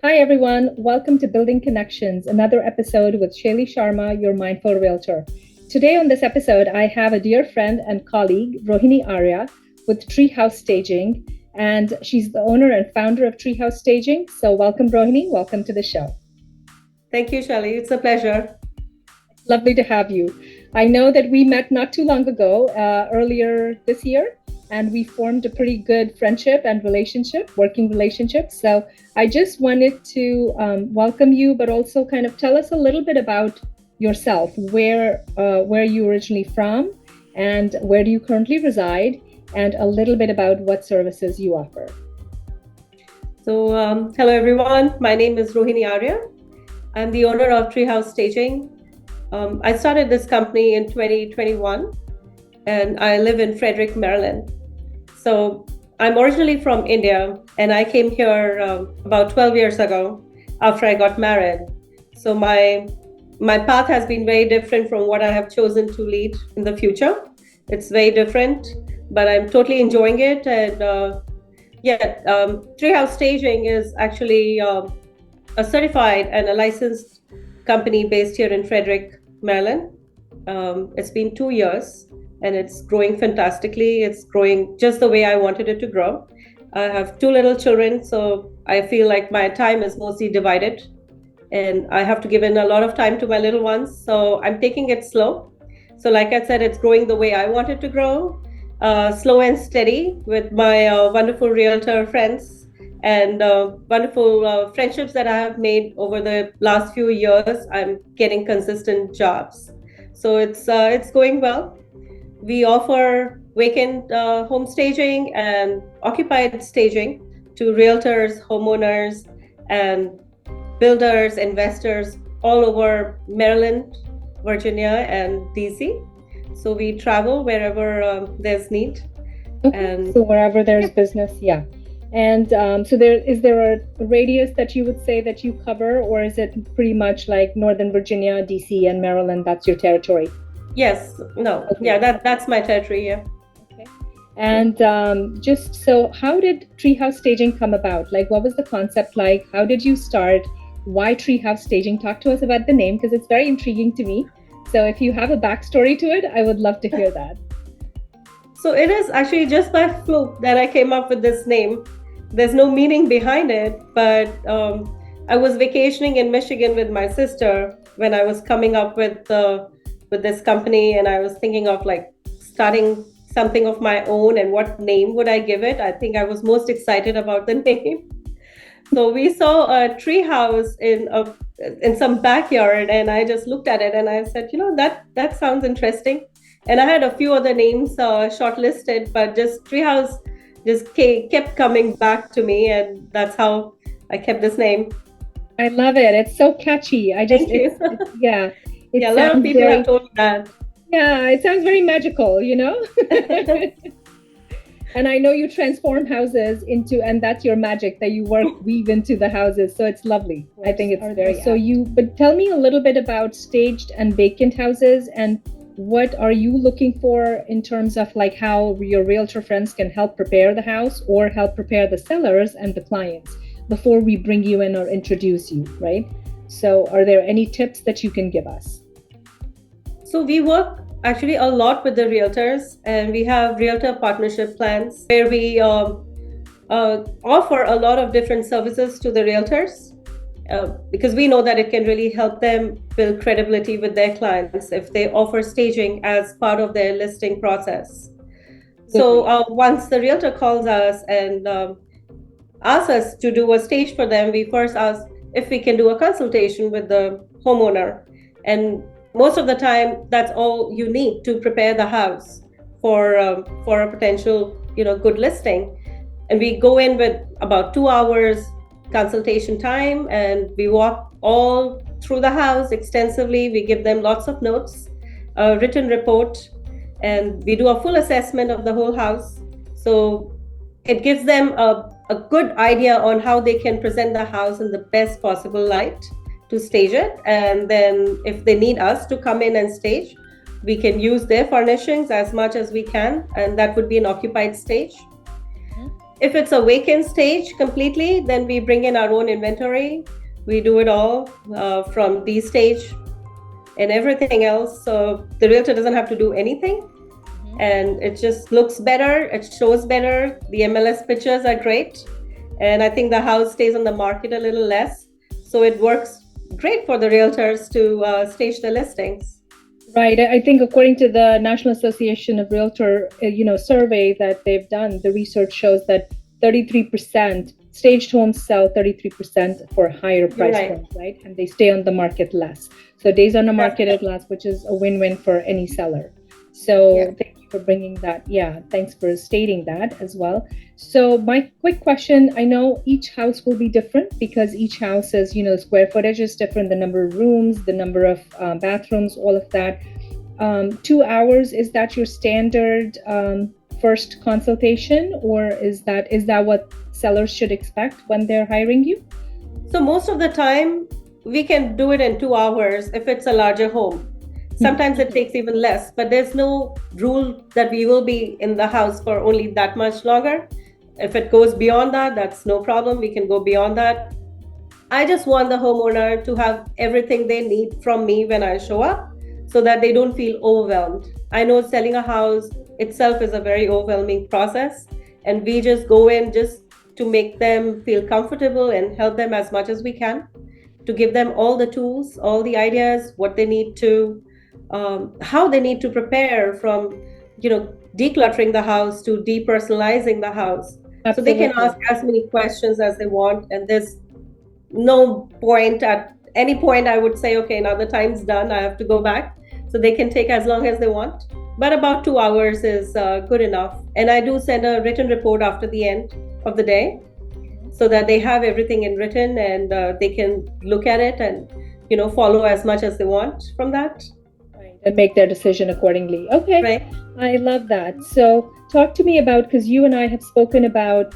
Hi, everyone. Welcome to Building Connections, another episode with Shailey Sharma, your mindful realtor. Today on this episode, I have a dear friend and colleague, Rohini Arya, with Treehouse Staging, and she's the owner and founder of Treehouse Staging. So welcome, Rohini. Welcome to the show. Thank you, Shailey. It's a pleasure. Lovely to have you. I know that we met not too long ago, earlier this year, and we formed a pretty good friendship and working relationship. So I just wanted to welcome you, but also kind of tell us a little bit about yourself, where you originally from, and where do you currently reside, and a little bit about what services you offer. So, hello everyone. My name is Rohini Arya. I'm the owner of Treehouse Staging. I started this company in 2021, and I live in Frederick, Maryland. So I'm originally from India, and I came here about 12 years ago after I got married. So my path has been very different from what I have chosen to lead in the future. It's very different, but I'm totally enjoying it. And Treehouse Staging is actually a certified and a licensed company based here in Frederick, Maryland. It's been 2 years. And it's growing fantastically. It's growing just the way I wanted it to grow. I have 2 little children, so I feel like my time is mostly divided. And I have to give in a lot of time to my little ones. So I'm taking it slow. So like I said, it's growing the way I want it to grow, slow and steady with my wonderful realtor friends and wonderful friendships that I have made over the last few years. I'm getting consistent jobs. So it's going well. We offer vacant home staging and occupied staging to realtors, homeowners, and builders, investors all over Maryland, Virginia, and DC. So we travel wherever there's need. Okay. So wherever there's business, yeah. And so is there a radius that you would say that you cover, or is it pretty much like Northern Virginia, DC, and Maryland? That's your territory? Yes, no, okay. Yeah, that's my territory, yeah. Okay. And just so, how did Treehouse Staging come about? Like, what was the concept like? How did you start? Why Treehouse Staging? Talk to us about the name, because it's very intriguing to me. So if you have a backstory to it, I would love to hear that. So it is actually just by fluke that I came up with this name. There's no meaning behind it, but I was vacationing in Michigan with my sister when I was coming up with this company, and I was thinking of like starting something of my own, and what name would I give it? I think I was most excited about the name. So we saw a tree house in some backyard, and I just looked at it and I said, that sounds interesting. And I had a few other names shortlisted, but just Treehouse just kept coming back to me, and that's how I kept this name. I love it. It's so catchy. Thank you. Yeah. Yeah, a lot of people have told me that. Yeah, it sounds very magical, And I know you transform houses and that's your magic that you weave into the houses. So it's lovely. I think it's very so but tell me a little bit about staged and vacant houses, and what are you looking for in terms of like how your realtor friends can help prepare the house or help prepare the sellers and the clients before we bring you in or introduce you, right? So are there any tips that you can give us? So we work actually a lot with the realtors, and we have realtor partnership plans where we offer a lot of different services to the realtors because we know that it can really help them build credibility with their clients if they offer staging as part of their listing process. So once the realtor calls us and asks us to do a stage for them, we first ask if we can do a consultation with the homeowner. And most of the time, that's all you need to prepare the house for a potential, good listing. And we go in with about 2 hours consultation time, and we walk all through the house extensively. We give them lots of notes, a written report, and we do a full assessment of the whole house. So it gives them a good idea on how they can present the house in the best possible light to stage it. And then if they need us to come in and stage, we can use their furnishings as much as we can, and that would be an occupied stage. If it's a vacant stage completely, then we bring in our own inventory. We do it all from the stage and everything else. So the realtor doesn't have to do anything. And it just looks better. It shows better. The MLS pictures are great. And I think the house stays on the market a little less. So it works great for the realtors to stage the listings. Right. I think according to the National Association of Realtor, survey that they've done, the research shows that 33% staged homes sell 33% for higher price homes, right? And they stay on the market less. So days on the market at less, which is a win-win for any seller. So thank you for bringing that. Yeah, thanks for stating that as well. So my quick question, I know each house will be different because each house is, square footage is different, the number of rooms, the number of bathrooms, all of that. 2 hours, is that your standard first consultation, or is that what sellers should expect when they're hiring you? So most of the time we can do it in 2 hours if it's a larger home. Sometimes it takes even less, but there's no rule that we will be in the house for only that much longer. If it goes beyond that, that's no problem. We can go beyond that. I just want the homeowner to have everything they need from me when I show up so that they don't feel overwhelmed. I know selling a house itself is a very overwhelming process, and we just go in just to make them feel comfortable and help them as much as we can, to give them all the tools, all the ideas, what they need to how they need to prepare from, decluttering the house to depersonalizing the house. Absolutely. So they can ask as many questions as they want. And there's no point at any point I would say, okay, now the time's done, I have to go back. So they can take as long as they want. But about 2 hours is good enough. And I do send a written report after the end of the day so that they have everything in written and they can look at it and, follow as much as they want from that. And make their decision accordingly. Okay, right. I love that. So talk to me about, because you and I have spoken about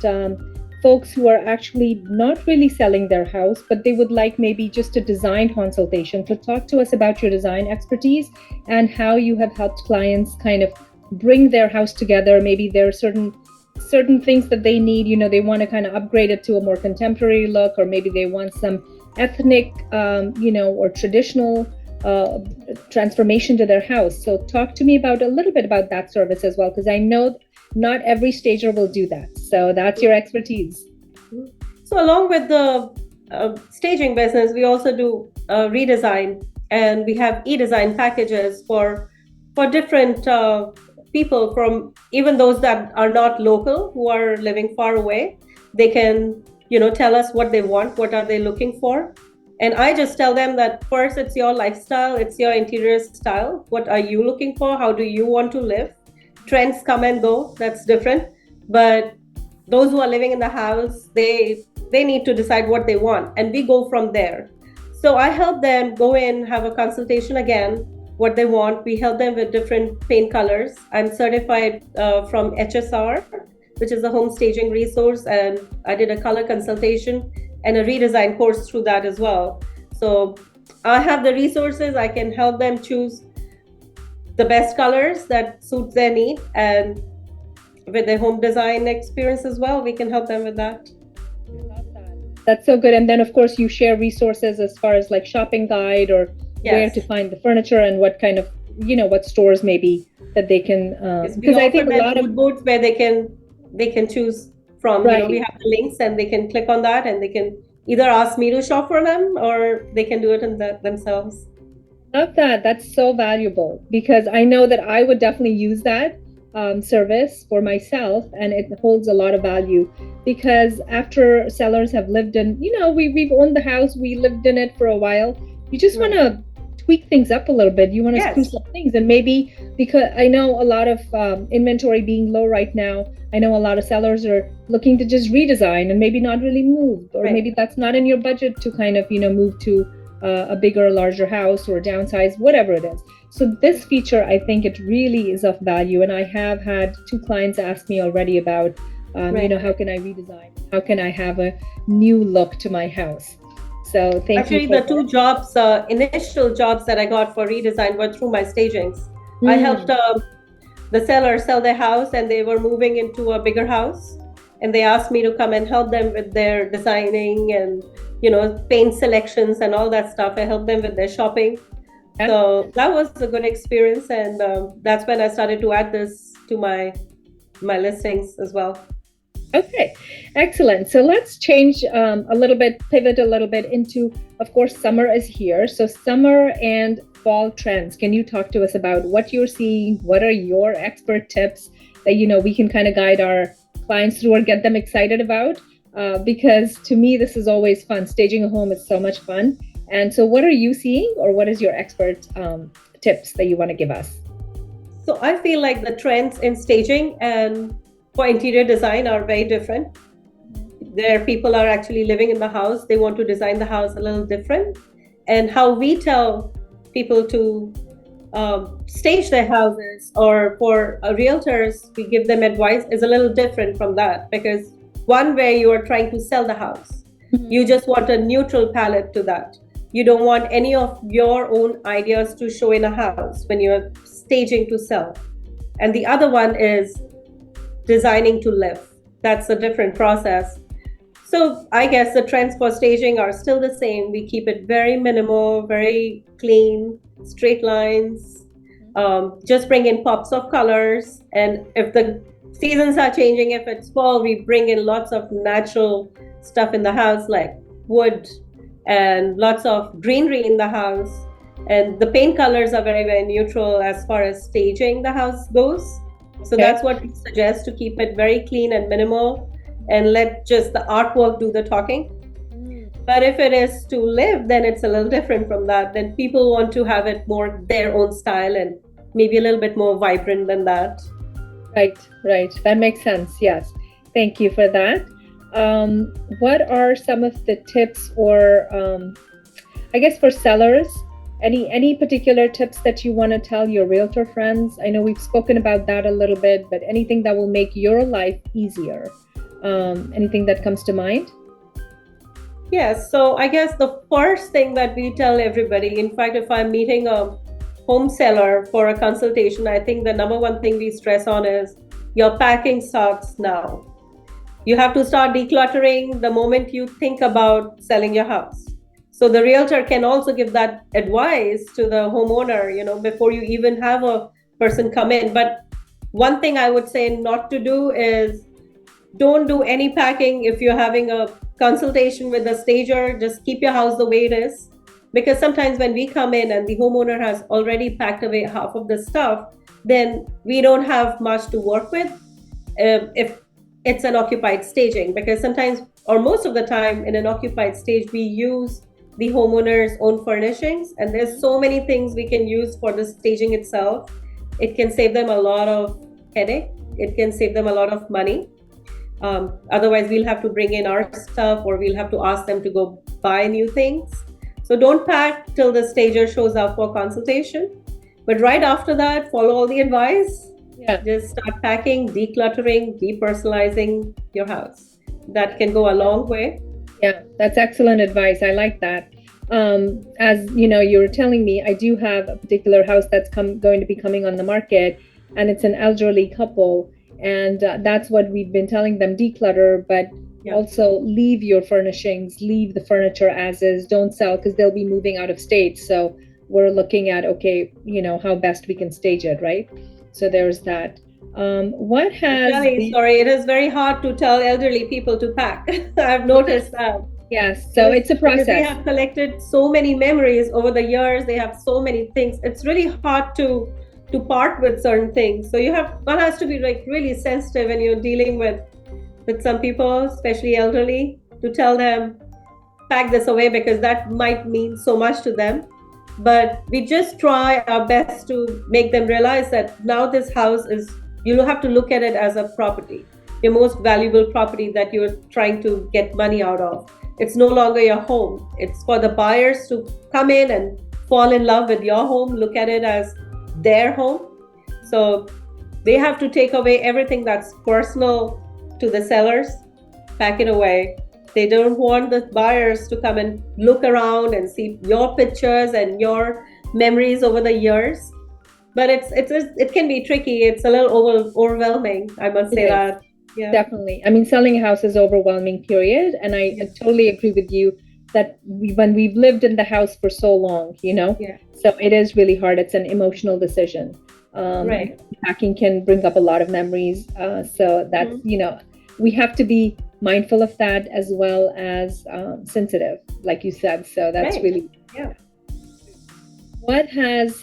folks who are actually not really selling their house, but they would like maybe just a design consultation. So talk to us about your design expertise and how you have helped clients kind of bring their house together. Maybe there are certain things that they need, they want to kind of upgrade it to a more contemporary look, or maybe they want some ethnic, or traditional transformation to their house. So talk to me about a little bit about that service as well, because I know not every stager will do that. So that's your expertise. So along with the staging business, we also do redesign, and we have e-design packages for different people, from even those that are not local, who are living far away. They can, tell us what they want, what are they looking for. And I just tell them that first, it's your lifestyle, it's your interior style. What are you looking for? How do you want to live? Trends come and go, that's different. But those who are living in the house, they need to decide what they want, and we go from there. So I help them go in, have a consultation again, what they want. We help them with different paint colors. I'm certified from HSR, which is a home staging resource, and I did a color consultation and a redesign course through that as well. So I have the resources. I can help them choose the best colors that suits their need, and with their home design experience as well, we can help them with that. That's so good. And then of course you share resources as far as like shopping guide, or where to find the furniture, and what kind of, what stores maybe that they can, because I think a lot of boards where they can choose from. Right. We have the links, and they can click on that, and they can either ask me to shop for them, or they can do it themselves. Love that. That's so valuable, because I know that I would definitely use that service for myself, and it holds a lot of value, because after sellers have lived in, we've owned the house, we lived in it for a while, you just want to tweak things up a little bit. You want to spruce up things, and maybe, because I know a lot of inventory being low right now, I know a lot of sellers are looking to just redesign and maybe not really move, or maybe that's not in your budget to kind of, move to a bigger, larger house, or downsize, whatever it is. So this feature, I think it really is of value. And I have had 2 clients ask me already about, how can I redesign? How can I have a new look to my house? So thank you. Actually, the 2 jobs, initial jobs that I got for redesign were through my stagings. I helped the seller sell their house, and they were moving into a bigger house, and they asked me to come and help them with their designing and paint selections and all that stuff. I helped them with their shopping. Yeah. So that was a good experience, and that's when I started to add this to my listings as well. Okay, excellent. So let's change a little bit, pivot a little bit into, of course, summer is here. So summer and fall trends. Can you talk to us about what you're seeing? What are your expert tips that we can kind of guide our clients through or get them excited about? Because to me, this is always fun. Staging a home is so much fun. And so what are you seeing, or what is your expert tips that you want to give us? So I feel like the trends in staging and for interior design are very different. There, people are actually living in the house. They want to design the house a little different. And how we tell people to stage their houses, or for realtors, we give them advice, is a little different from that. Because one way you are trying to sell the house, you just want a neutral palette to that. You don't want any of your own ideas to show in a house when you're staging to sell. And the other one is designing to live. That's a different process. So I guess the trends for staging are still the same. We keep it very minimal, very clean, straight lines, just bring in pops of colors. And if the seasons are changing, if it's fall, we bring in lots of natural stuff in the house, like wood and lots of greenery in the house. And the paint colors are very, very neutral as far as staging the house goes. So that's what we suggest, to keep it very clean and minimal, and let just the artwork do the talking. But if it is to live, then it's a little different from that. Then people want to have it more their own style and maybe a little bit more vibrant than that. Right. That makes sense. Yes. Thank you for that. What are some of the tips, or I guess for sellers, any particular tips that you want to tell your realtor friends? I know we've spoken about that a little bit, but anything that will make your life easier? Anything that comes to mind? Yes. So I guess the first thing that we tell everybody, in fact, if I'm meeting a home seller for a consultation, I think the number one thing we stress on is your packing starts now. You have to start decluttering the moment you think about selling your house. So the realtor can also give that advice to the homeowner, before you even have a person come in. But one thing I would say not to do is, don't do any packing if you're having a consultation with a stager. Just keep your house the way it is. Because sometimes when we come in and the homeowner has already packed away half of the stuff, then we don't have much to work with if it's an occupied staging. Because sometimes, or most of the time, in an occupied stage, we use the homeowner's own furnishings, and there's so many things we can use for the staging itself. It can save them a lot of headache. It can save them a lot of money. Otherwise, we'll have to bring in our stuff, or we'll have to ask them to go buy new things. So don't pack till the stager shows up for consultation. But right after that, follow all the advice. Yeah. Just start packing, decluttering, depersonalizing your house. That can go a long way. Yeah, that's excellent advice. I like that. As you were telling me, I do have a particular house that's going to be coming on the market, and it's an elderly couple. And that's what we've been telling them: declutter, but also leave your furnishings, leave the furniture as is, don't sell, because they'll be moving out of state. So we're looking at, how best we can stage it, right? So there's that. What has... Sorry, it is very hard to tell elderly people to pack. I've noticed that. Yes, so it's a process. They have collected so many memories over the years. They have so many things. It's really hard to part with certain things. So one has to be like really sensitive when you're dealing with some people, especially elderly, to tell them, pack this away, because that might mean so much to them. But we just try our best to make them realize that now this house is, you have to look at it as a property, your most valuable property that you're trying to get money out of. It's no longer your home. It's for the buyers to come in and fall in love with your home, look at it as their home. So they have to take away everything that's personal to the sellers, pack it away. They don't want the buyers to come and look around and see your pictures and your memories over the years. but it can be tricky. It's a little overwhelming, I must say that. Yeah. Definitely. I mean, selling a house is overwhelming, period. And I totally agree with you that when we've lived in the house for so long, so it is really hard. It's an emotional decision. Right. Packing can bring up a lot of memories. So that's, we have to be mindful of that as well as sensitive, like you said. So that's really, What has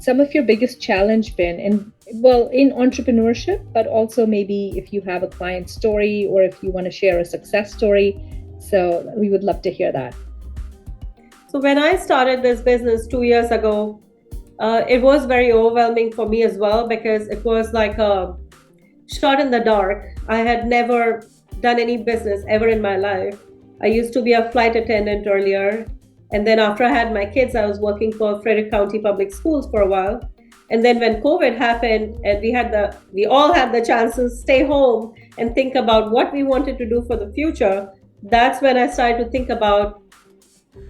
some of your biggest challenge been in entrepreneurship, but also maybe if you have a client story or if you want to share a success story. So we would love to hear that. So when I started this business 2 years ago, it was very overwhelming for me as well, because it was like a shot in the dark. I had never done any business ever in my life. I used to be a flight attendant earlier. And then after I had my kids, I was working for Frederick County Public Schools for a while. And then when COVID happened and we all had the chance to stay home and think about what we wanted to do for the future, that's when I started to think about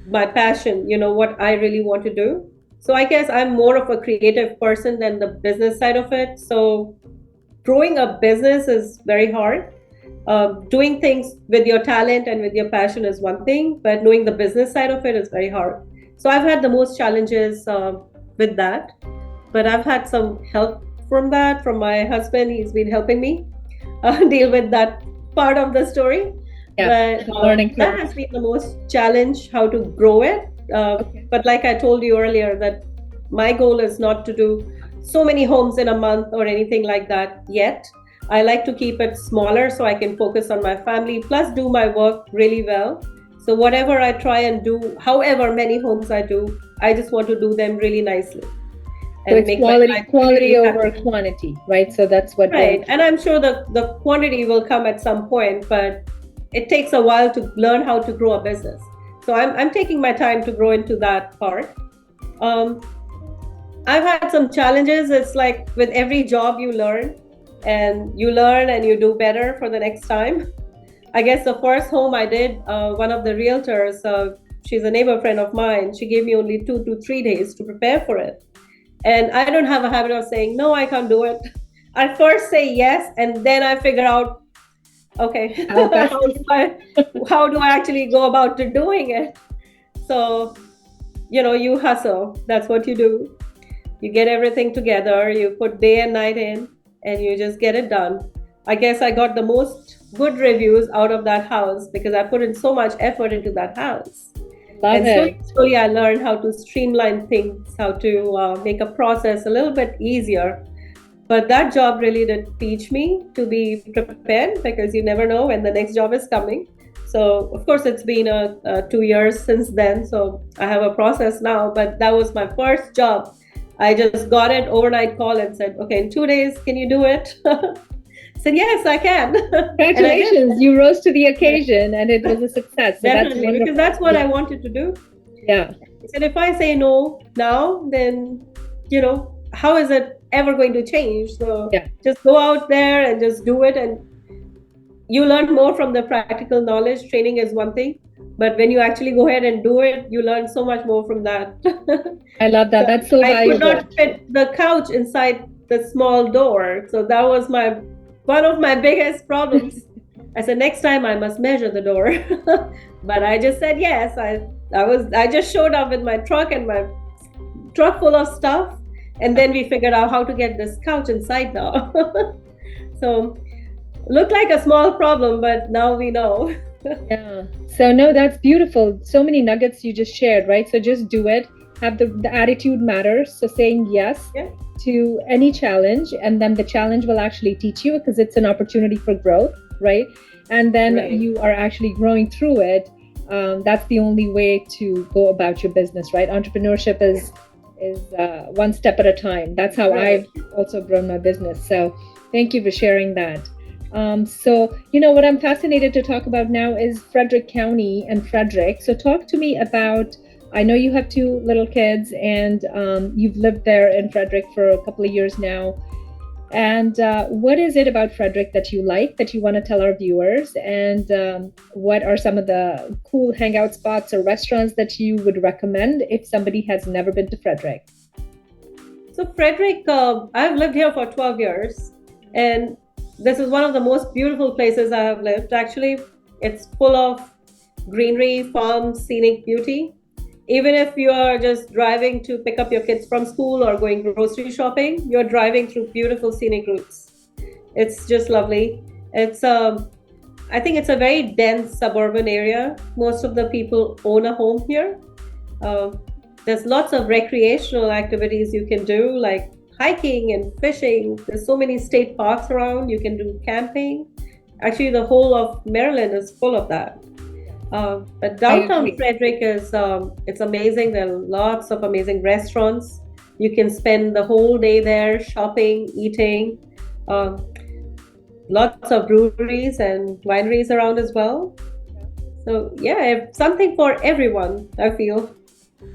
my passion, what I really want to do. So I guess I'm more of a creative person than the business side of it. So growing a business is very hard. Doing things with your talent and with your passion is one thing, but knowing the business side of it is very hard. So I've had the most challenges with that, but I've had some help from my husband. He's been helping me deal with that part of the story. Yeah, but that has been the most challenge, how to grow it. But like I told you earlier, that my goal is not to do so many homes in a month or anything like that yet. I like to keep it smaller so I can focus on my family, plus do my work really well. So whatever I try and do, however many homes I do, I just want to do them really nicely. And so it's make quality over quantity, right? So that's what. Right, and I'm sure the quantity will come at some point, but it takes a while to learn how to grow a business. So I'm taking my time to grow into that part. I've had some challenges. It's like with every job you learn and you do better for the next time. I guess the first home I did, one of the realtors, she's a neighbor friend of mine, she gave me only 2 to 3 days to prepare for it. And I don't have a habit of saying, no, I can't do it. I first say yes, and then I figure out, okay, how do I actually go about to doing it? So, you hustle. That's what you do. You get everything together, you put day and night in, and you just get it done. I guess I got the most good reviews out of that house because I put in so much effort into that house. Slowly I learned how to streamline things, how to make a process a little bit easier. But that job really did teach me to be prepared, because you never know when the next job is coming. So of course it's been 2 years since then, so I have a process now, but that was my first job. I just got it overnight call and said, okay, in 2 days, can you do it? Said, yes, I can. Congratulations. You rose to the occasion and it was a success. So definitely, because that's what I wanted to do. Yeah. I said, if I say no now, then, how is it ever going to change? So just go out there and just do it. And you learn more from the practical knowledge. Training is one thing. But when you actually go ahead and do it, you learn so much more from that. I love that. That's so valuable. I could not fit the couch inside the small door. So that was one of my biggest problems. I said, next time I must measure the door. But I just said yes. I just showed up with my truck and my truck full of stuff. And then we figured out how to get this couch inside now. So looked like a small problem, but now we know. Yeah. So no, that's beautiful. So many nuggets you just shared, right? So just do it. Have the attitude matters. So saying yes to any challenge, and then the challenge will actually teach you, because it's an opportunity for growth, right? And then you are actually growing through it. That's the only way to go about your business, right? Entrepreneurship is one step at a time. That's how I've also grown my business. So thank you for sharing that. So, what I'm fascinated to talk about now is Frederick County and Frederick. So talk to me about, I know you have 2 little kids and you've lived there in Frederick for a couple of years now. And what is it about Frederick that you like, that you want to tell our viewers? And what are some of the cool hangout spots or restaurants that you would recommend if somebody has never been to Frederick? So Frederick, I've lived here for 12 years, and this is one of the most beautiful places I have lived. Actually, it's full of greenery, farms, scenic beauty. Even if you are just driving to pick up your kids from school or going grocery shopping, you're driving through beautiful scenic routes. It's just lovely. It's I think it's a very dense suburban area. Most of the people own a home here. Uh, there's lots of recreational activities you can do, like hiking and fishing. There's so many state parks around. You can do camping. Actually, the whole of Maryland is full of that. But I downtown agree. Frederick is it's amazing. There are lots of amazing restaurants. You can spend the whole day there shopping, eating. Um, Lots of breweries and wineries around as well. So yeah, something for everyone, I feel.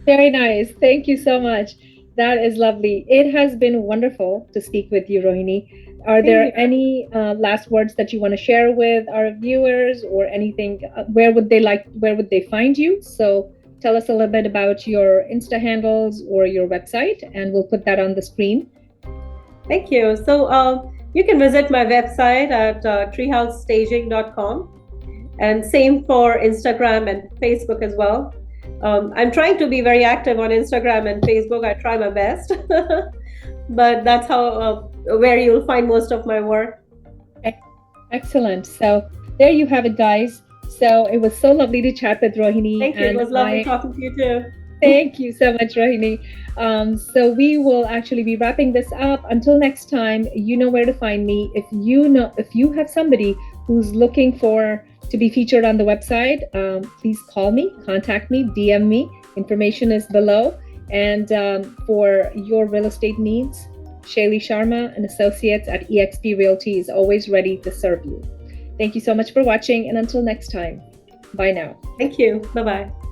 Very nice. Thank you so much. That is lovely. It has been wonderful to speak with you, Rohini. Are Same there here. any last words that you want to share with our viewers, or anything? Where would they find you? So tell us a little bit about your Insta handles or your website, and we'll put that on the screen. Thank you. So you can visit my website at treehousestaging.com, and same for Instagram and Facebook as well. I'm trying to be very active on Instagram and Facebook. I try my best, but that's how where you'll find most of my work. Excellent. So there you have it, guys. So it was so lovely to chat with Rohini, Thank you. It and was lovely talking to you too. thank you so much, Rohini. So we will actually be wrapping this up. Until next time, you know where to find me. If you have somebody who's looking to be featured on the website, please call me, contact me, DM me. Information is below. And for your real estate needs, Shailey Sharma and Associates at eXp Realty is always ready to serve you. Thank you so much for watching, and until next time, bye now. Thank you. Bye bye.